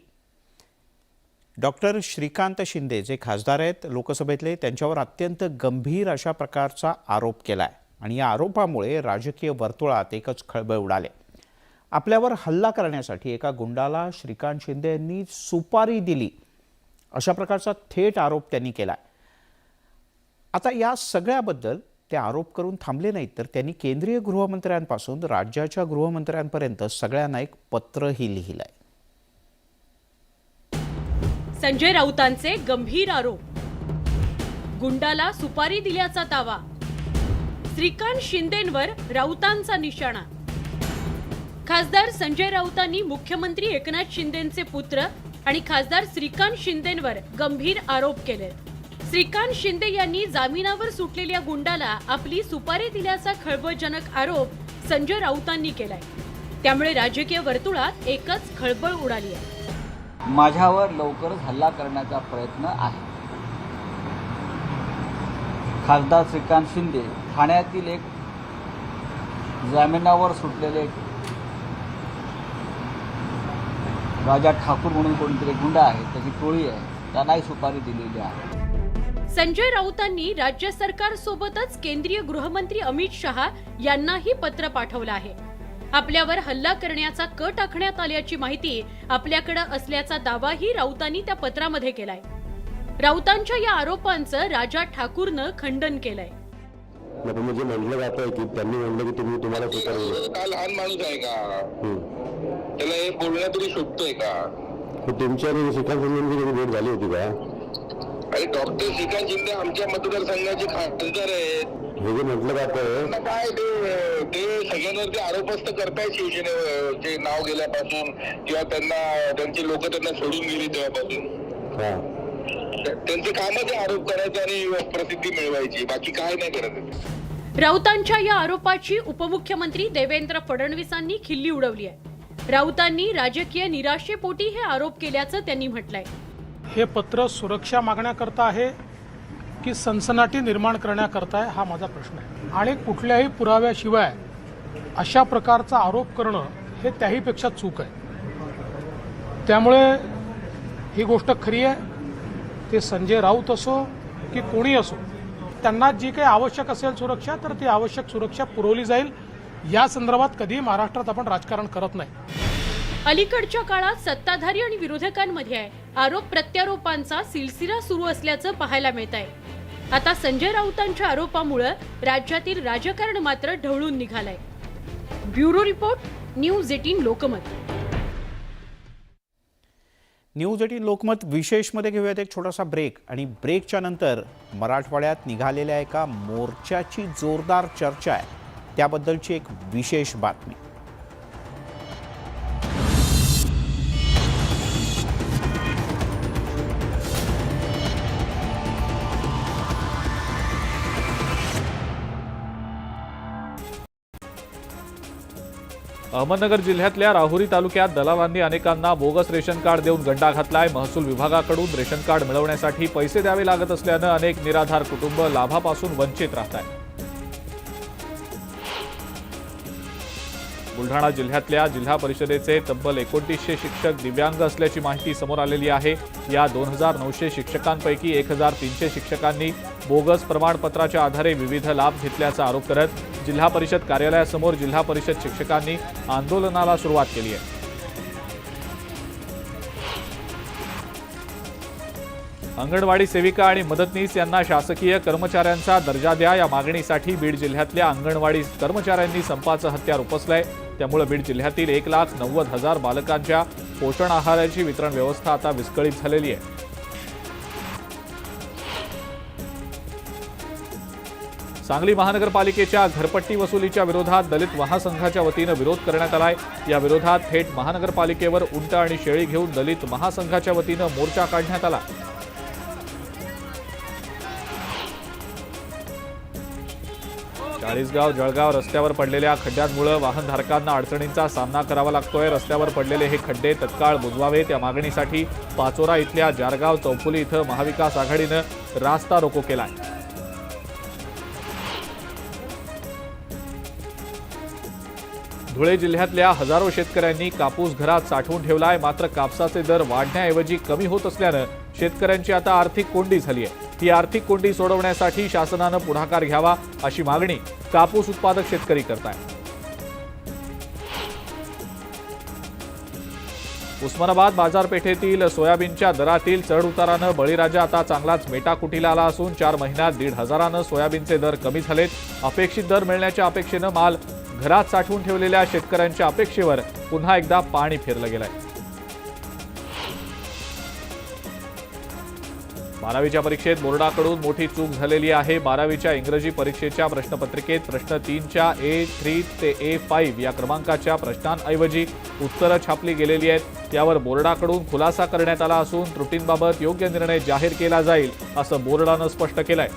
डॉक्टर श्रीकांत शिंदे जे खासदार आहेत लोकसभेतले त्यांच्यावर अत्यंत गंभीर अशा प्रकारचा आरोप केला आहे आणि या आरोपामुळे राजकीय वर्तुळात एकच खळबळ उडाले. आपल्यावर हल्ला करण्यासाठी एका गुंडाला श्रीकांत शिंदे यांनी सुपारी दिली अशा प्रकारचा थेट आरोप त्यांनी केला. आता या सगळ्याबद्दल ते आरोप करून थांबले नाहीत तर त्यांनी केंद्रीय गृहमंत्र्यांपासून राज्याच्या गृहमंत्र्यांपर्यंत सगळ्यांना एक पत्रही लिहिलंय. संजय राऊतांचे गंभीर आरोप, गुंडाला सुपारी दिल्याचा दावा, श्रीकांत शिंदेंवर राऊतांचा निशाणा. खासदार संजय राऊतांनी मुख्यमंत्री एकनाथ शिंदेंचे पुत्र आणि खासदार श्रीकांत शिंदेंवर गंभीर आरोप केले. श्रीकांत शिंदे यांनी जामिनावर सुटलेल्या गुंडाला आपली सुपारी दिल्याचा खळबळजनक आरोप संजय राऊतांनी केलाय. त्यामुळे राजकीय वर्तुळात एकच खळबळ उडाली आहे. माझ्यावर लवकरच हल्ला करण्याचा प्रयत्न आहे. खासदार श्रीकांत शिंदे ठाण्यातील एक जामिनावर सुटलेले राजा ठाकूर म्हणून कोणतरी गुंडा आहे, त्याची टोळी आहे, त्यांनाही सुपारी दिलेली आहे. संजय राऊतांनी राज्य सरकार सोबतच केंद्रीय गृहमंत्री अमित शहा यांनाही पत्र पाठवलं आहे. आपल्यावर हल्ला करण्याचा कट आखण्यात आल्याची माहिती आपल्याकडे असल्याचा दावाही राऊतांनी त्या पत्रामध्ये केलाय. राऊतांच्या या आरोपांचं राजा ठाकूरनं खंडन केलंय. म्हणजे म्हटलं जातंय की त्यांनी म्हणलं की तुम्हाला काय लहान माणूस आहे का? त्याला हे बोलणं तरी शोभतोय का? तुमच्या श्रीकांत शिंदे भेट झाली होती का? अरे डॉक्टर श्रीकांत शिंदे आमच्या मतदारसंघाचे खासदार आहेत. हे जे म्हटलं जातं काय ते सगळ्यांवरती आरोपच तर करतायत शिवसेनेचे नाव गेल्यापासून किंवा त्यांची लोक त्यांना सोडून गेली तेव्हापासून. त्यांचे कामच आरोप करायचे आणि प्रसिद्धी मिळवायची, बाकी काय नाही करत. राऊतांच्या या आरोपाची उपमुख्यमंत्री देवेंद्र फडणवीसांनी खिल्ली उडवली आहे. राऊतांनी राजकीय निराशेपोटी हे आरोप केल्याचं त्यांनी म्हटलंय. हे पत्र सुरक्षा मागण्याकरता आहे की सनसनाटी निर्माण करण्याकरता आहे हा माझा प्रश्न आहे. आणि कुठल्याही पुराव्याशिवाय अशा प्रकारचा आरोप करणं हे त्याहीपेक्षा चूक आहे. त्यामुळे ही गोष्ट खरी आहे. ते संजय राऊत असो की कोणी असो, त्यांना जी काही आवश्यक असेल सुरक्षा तर ती आवश्यक सुरक्षा पुरवली जाईल. या संदर्भात कधी महाराष्ट्रात आपण राजकारण करत नाही. अलीकडच्या काळात सत्ताधारी आणि विरोधकांमध्ये आरोप प्रत्यारोपांचा सिलसिला सुरू असल्याचं पाहायला मिळत आहे. आता संजय राऊतांच्या आरोपामुळे राज्यातील राजकारण मात्र ढवळून निघालंय. Bureau report, news 18 Lokmat. News 18 Lokmat विशेषमध्ये घेऊयात एक छोटासा ब्रेक आणि ब्रेकच्या नंतर मराठवाड्यात निघालेल्या एका मोर्चाची जोरदार चर्चा आहे त्याबद्दलची एक विशेष बातमी. अहमदनगर जिल्ह्यातल्या राहुरी तालुक्यात दलालांनी अनेकांना बोगस रेशन कार्ड देऊन गंडा घातलाय. महसूल विभागाकडून रेशन कार्ड मिळवण्यासाठी पैसे द्यावे लागत असल्यानं अनेक निराधार कुटुंब लाभापासून वंचित राहत आहेत. बुलढाणा जिल्ह्यातल्या जिल्हा परिषदेचे तब्बल 2900 शिक्षक दिव्यांग असल्याची माहिती समोर आलेली आहे. या 2900 शिक्षकांपैकी 1300 शिक्षकांनी बोगस प्रमाणपत्राच्या आधारे विविध लाभ घेतल्याचा आरोप करत जिल्हा परिषद कार्यालयासमोर जिल्हा परिषद शिक्षकांनी आंदोलनाला सुरुवात केली आहे. अंगणवाडी सेविका आणि मदतनीस यांना शासकीय कर्मचाऱ्यांचा दर्जा द्या या मागणीसाठी बीड जिल्ह्यातल्या अंगणवाडी कर्मचाऱ्यांनी संपाचं हत्यार उपसलंय. त्यामुळे बीड जिल्ह्यातील 1,90,000 बालकांच्या पोषण आहाराची वितरण व्यवस्था आता विस्कळीत झालेली आहे. सांगली महानगरपालिकेच्या घरपट्टी वसुलीच्या विरोधात दलित महासंघाच्या वतीनं विरोध करण्यात आलाय। या विरोधात थेट महानगरपालिकेवर उंट आणि शेळी घेऊन दलित महासंघाच्या वतीनं मोर्चा काढण्यात आला। चाळीसगाव जळगाव रस्त्यावर पडलेल्या खड्ड्यांमुळे वाहनधारकांना अडचणींचा सामना करावा लागतोय। रस्त्यावर पडलेले हे खड्डे तत्काळ बुजवावेत या मागणीसाठी पाचोरा इथल्या जारगाव चौफुली इथं महाविकास आघाडीनं रास्ता रोको केलाय। धुळे जिल्ह्यातल्या हजारो शेतकऱ्यांनी कापूस घरात साठवून ठेवलाय। मात्र कापसाचे दर वाढण्याऐवजी कमी होत असल्यानं शेतकऱ्यांची आता आर्थिक कोंडी झाली आहे। ही आर्थिक कोंडी सोडवण्यासाठी शासनानं पुढाकार घ्यावा अशी मागणी कापूस उत्पादक शेतकरी करतायत। उस्मानाबाद बाजारपेठेतील सोयाबीनच्या दरातील चढउतारानं बळीराजा आता चांगलाच मेटाकुटीला आला असून 4 महिन्यात 1,500 सोयाबीनचे दर कमी झालेत। अपेक्षित दर मिळण्याच्या अपेक्षेनं माल घरात साठवून ठेवलेल्या शेतकऱ्यांच्या अपेक्षेवर पुन्हा एकदा पाणी फिरलं गेलंय। 12वीच्या परीक्षेत बोर्डाकडून मोठी चूक झालेली आहे। 12वीच्या इंग्रजी परीक्षेच्या प्रश्नपत्रिकेत प्रश्न 3च्या A3 ते A5 या क्रमांकाच्या प्रश्नांऐवजी उत्तरं छापली गेलेली आहेत। यावर बोर्डाकडून खुलासा करण्यात आला असून त्रुटींबाबत योग्य निर्णय जाहीर केला जाईल असं बोर्डानं स्पष्ट केलंय।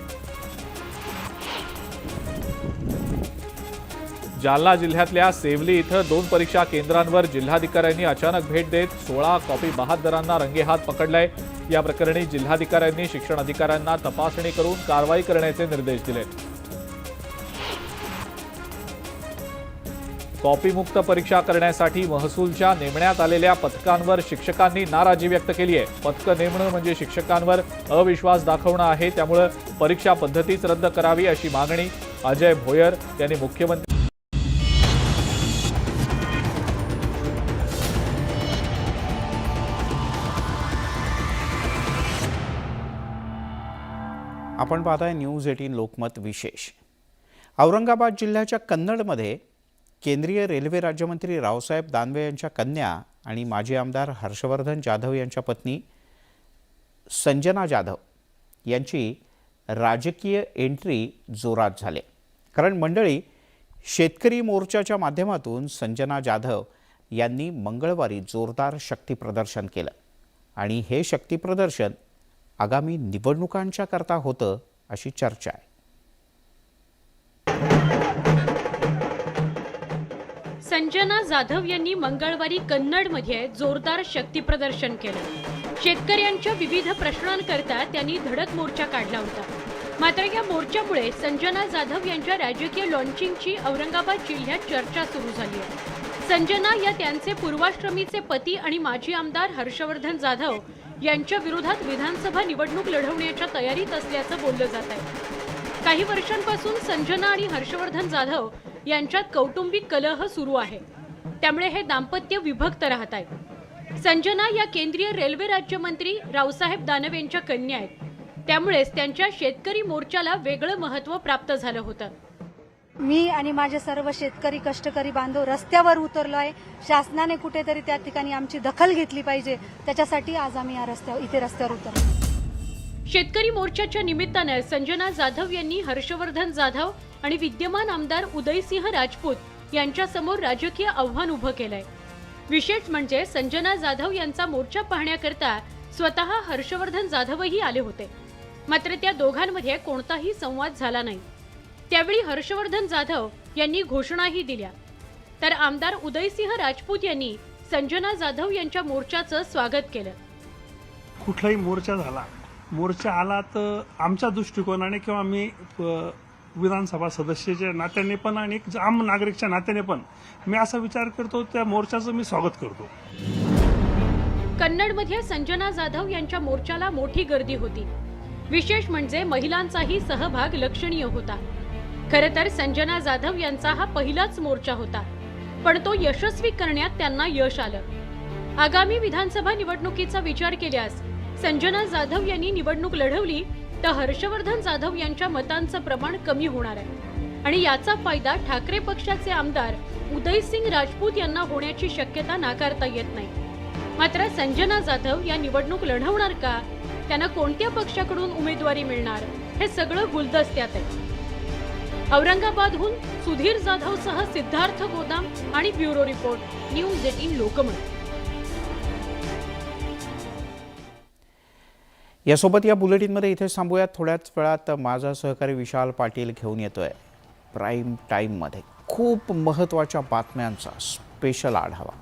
जालना जिल्ह्यातल्या सेवली इथं 2 परीक्षा केंद्रांवर जिल्हाधिकाऱ्यांनी अचानक भेट देत 16 कॉपी बहादरांना रंगेहात पकडलाय। या प्रकरणी जिल्हाधिकाऱ्यांनी शिक्षण अधिकाऱ्यांना तपासणी करून कारवाई करण्याचे निर्देश दिले। कॉपीमुक्त परीक्षा करण्यासाठी महसूलच्या नेमण्यात आलेल्या पथकांवर शिक्षकांनी नाराजी व्यक्त केली आहे। पथकं नेमणं म्हणजे शिक्षकांवर अविश्वास दाखवणं आहे, त्यामुळे परीक्षा पद्धतीच रद्द करावी अशी मागणी अजय भोयर यांनी मुख्यमंत्री आपण पाहताय न्यूज 18 लोकमत विशेष। औरंगाबाद जिल्ह्याच्या कन्नडमध्ये केंद्रीय रेल्वे राज्यमंत्री रावसाहेब दानवे यांच्या कन्या आणि माजी आमदार हर्षवर्धन जाधव यांच्या पत्नी संजना जाधव यांची राजकीय एंट्री जोरात झाली। कारण मंडळी शेतकरी मोर्चाच्या माध्यमातून संजना जाधव यांनी मंगळवारी जोरदार शक्तीप्रदर्शन केलं आणि हे शक्तीप्रदर्शन आगामी निवडणुकांच्या करता होतं अशी चर्चा आहे। संजना जाधव यांनी मंगळवारी कन्नडमध्ये जोरदार शक्तीप्रदर्शन केलं। शेतकऱ्यांच्या विविध प्रश्नांकरता त्यांनी धडक मोर्चा काढला होता। मात्र या मोर्चामुळे संजना जाधव यांच्या राजकीय लॉन्चिंगची औरंगाबाद जिल्ह्यात चर्चा सुरू झाली आहे। संजना या त्यांचे पूर्वाश्रमीचे पती आणि माजी आमदार हर्षवर्धन जाधव यांच्या विरोधात विधानसभा निवडणूक लढवण्याच्या तयारीत असल्याचं बोललं जात आहे। काही वर्षांपासून संजना आणि हर्षवर्धन जाधव यांच्यात कौटुंबिक कलह सुरू आहे, त्यामुळे हे दाम्पत्य विभक्त राहत आहे। संजना या केंद्रीय रेल्वे राज्यमंत्री रावसाहेब दानवे यांच्या कन्या आहेत, त्यामुळेच त्यांच्या शेतकरी मोर्चाला वेगळं महत्त्व प्राप्त झालं होतं। मी आणि माझे सर्व शेतकरी कष्टकरी बांधव रस्त्यावर उतरलो आहे। शासनाने कुठेतरी त्या ठिकाणी आमची दखल घेतली पाहिजे, त्याच्यासाठी आज आम्ही या रस्त्यावर उतरलो। शेतकरी मोर्चाच्या निमित्तानं संजना जाधव यांनी हर्षवर्धन जाधव आणि विद्यमान आमदार उदयसिंह राजपूत यांच्यासमोर राजकीय आव्हान उभं केलंय। विशेष म्हणजे संजना जाधव यांचा मोर्चा पाहण्याकरता स्वतः हर्षवर्धन जाधवही आले होते, मात्र त्या दोघांमध्ये कोणताही संवाद झाला नाही। त्यावेळी हर्षवर्धन जाधव यांनी घोषणाही दिल्या, तर आमदार उदयसिंह राजपूत यांनी संजना जाधव यांच्या मोर्चाचं स्वागत केलं। कुठलाही मोर्चा झाला, मोर्चा आला तर आमच्या दृष्टिकोनाने किंवा मी विधानसभा सदस्याच्या नात्याने पण आणि एक आम नागरिकच्या नात्याने पण मी असा विचार करतो, त्या मोर्चाचं मी स्वागत करतो। कन्नडमध्ये संजना जाधव यांच्या मोर्चाला मोठी गर्दी होती। विशेष म्हणजे महिलांचाही सहभाग लक्षणीय होता। खरं तर संजना जाधव यांचा हा पहिलाच मोर्चा होता, पण तो यशस्वी करण्यात त्यांना यश आलं। आगामी विधानसभा निवडणुकीचा विचार केल्यास संजना जाधव यांनी निवडणूक लढवली तर हर्षवर्धन जाधव यांच्या मतांचं प्रमाण कमी होणार आहे आणि याचा फायदा ठाकरे पक्षाचे आमदार उदयसिंह राजपूत यांना होण्याची शक्यता नाकारता येत नाही। मात्र संजना जाधव या निवडणूक लढवणार का, त्यांना कोणत्या पक्षाकडून उमेदवारी मिळणार, हे सगळं गुलदस्त्यात आहे। औरंगाबादहून सुधीर जाधवसह सिद्धार्थ गोदाम आणि ब्युरो रिपोर्ट, न्यूज 18 लोकमत. यासोबत या बुलेटिनमध्ये इथे थांबूयात. थोड्याच वेळात माझा सहकारी विशाल पाटील घेऊन येतोय प्राईम टाईममध्ये खूप महत्त्वाच्या बातम्यांचा स्पेशल आढावा.